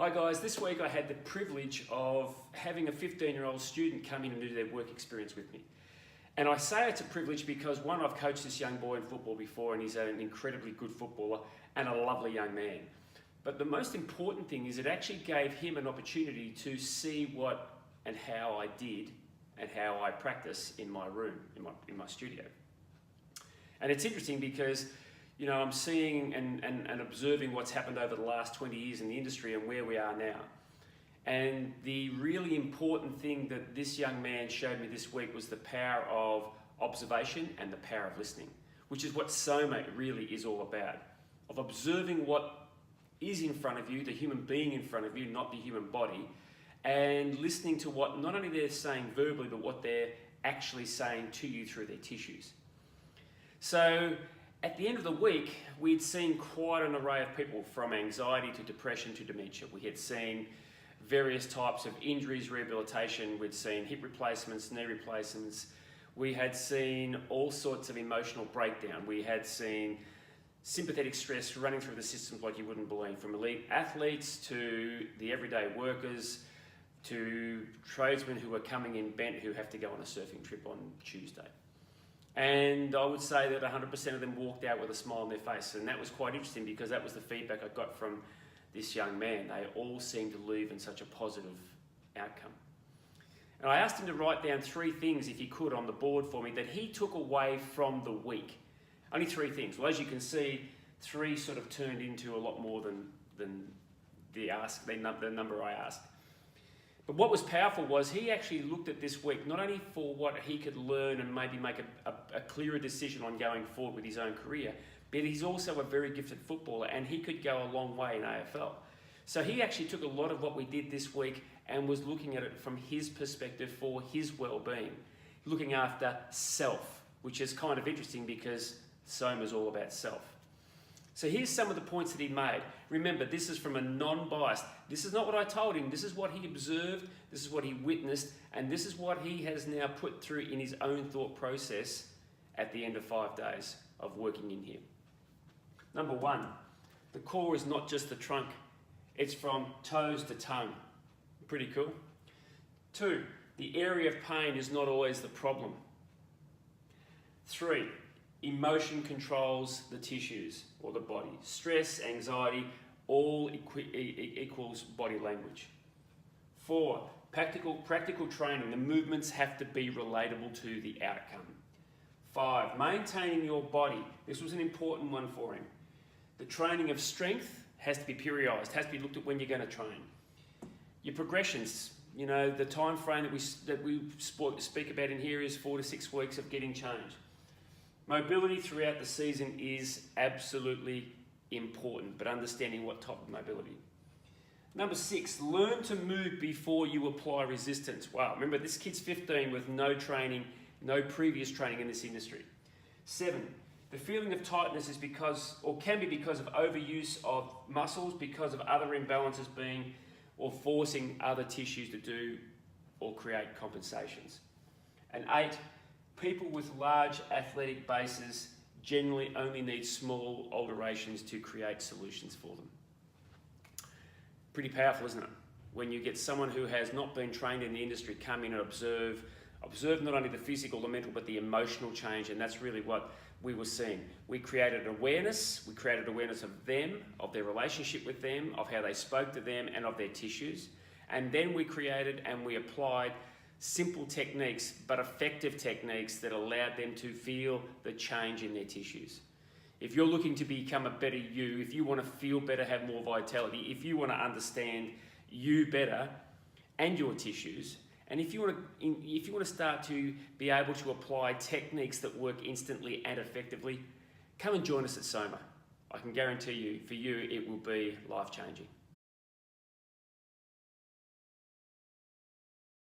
Hi guys, this week I had the privilege of having a 15-year-old student come in and do their work experience with me. And I say it's a privilege because one, I've coached this young boy in football before and he's an incredibly good footballer and a lovely young man. But the most important thing is it actually gave him an opportunity to see what and how I did and how I practice in my room, in my studio. And it's interesting because I'm seeing and observing what's happened over the last 20 years in the industry and where we are now. And the really important thing that this young man showed me this week was the power of observation and the power of listening, which is what Soma really is all about, of observing what is in front of you, the human being in front of you, not the human body, and listening to what not only they're saying verbally, but what they're actually saying to you through their tissues. So at the end of the week, we'd seen quite an array of people, from anxiety to depression to dementia. We had seen various types of injuries, rehabilitation. We'd seen hip replacements, knee replacements. We had seen all sorts of emotional breakdown. We had seen sympathetic stress running through the systems like you wouldn't believe, from elite athletes to the everyday workers to tradesmen who are coming in bent who have to go on a surfing trip on Tuesday. And I would say that 100% of them walked out with a smile on their face. And that was quite interesting because that was the feedback I got from this young man. They all seemed to leave in such a positive outcome. And I asked him to write down 3 things, if he could, on the board for me that he took away from the week. Only 3 things. Well, as you can see, 3 sort of turned into a lot more than the number I asked. But what was powerful was he actually looked at this week, not only for what he could learn and maybe make a clearer decision on going forward with his own career, but he's also a very gifted footballer and he could go a long way in AFL. So he actually took a lot of what we did this week and was looking at it from his perspective for his well-being, looking after self, which is kind of interesting because Soma is all about self. So here's some of the points that he made. Remember, this is from a non-biased. This is not what I told him. This is what he observed. This is what he witnessed. And this is what he has now put through in his own thought process at the end of 5 days of working in here. Number 1, the core is not just the trunk. It's from toes to tongue. Pretty cool. 2, the area of pain is not always the problem. 3, emotion controls the tissues or the body. Stress, anxiety, all equals body language. 4, practical training. The movements have to be relatable to the outcome. 5, maintaining your body. This was an important one for him. The training of strength has to be periodised, has to be looked at when you're going to train. Your progressions, the time frame that we speak about in here is 4 to 6 weeks of getting change. Mobility throughout the season is absolutely important, but understanding what type of mobility. Number 6, learn to move before you apply resistance. Wow, remember this kid's 15 with no training, no previous training in this industry. 7, the feeling of tightness is can be because of overuse of muscles, because of other imbalances being or forcing other tissues to do or create compensations. And 8, people with large athletic bases generally only need small alterations to create solutions for them. Pretty powerful, isn't it? When you get someone who has not been trained in the industry come in and observe not only the physical, the mental, but the emotional change, and that's really what we were seeing. We created awareness of them, of their relationship with them, of how they spoke to them, and of their tissues. And then we created and we applied simple techniques, but effective techniques that allowed them to feel the change in their tissues. If you're looking to become a better you, if you want to feel better, have more vitality, if you want to understand you better and your tissues, and if you want to start to be able to apply techniques that work instantly and effectively, come and join us at Soma. I can guarantee you, for you, it will be life-changing.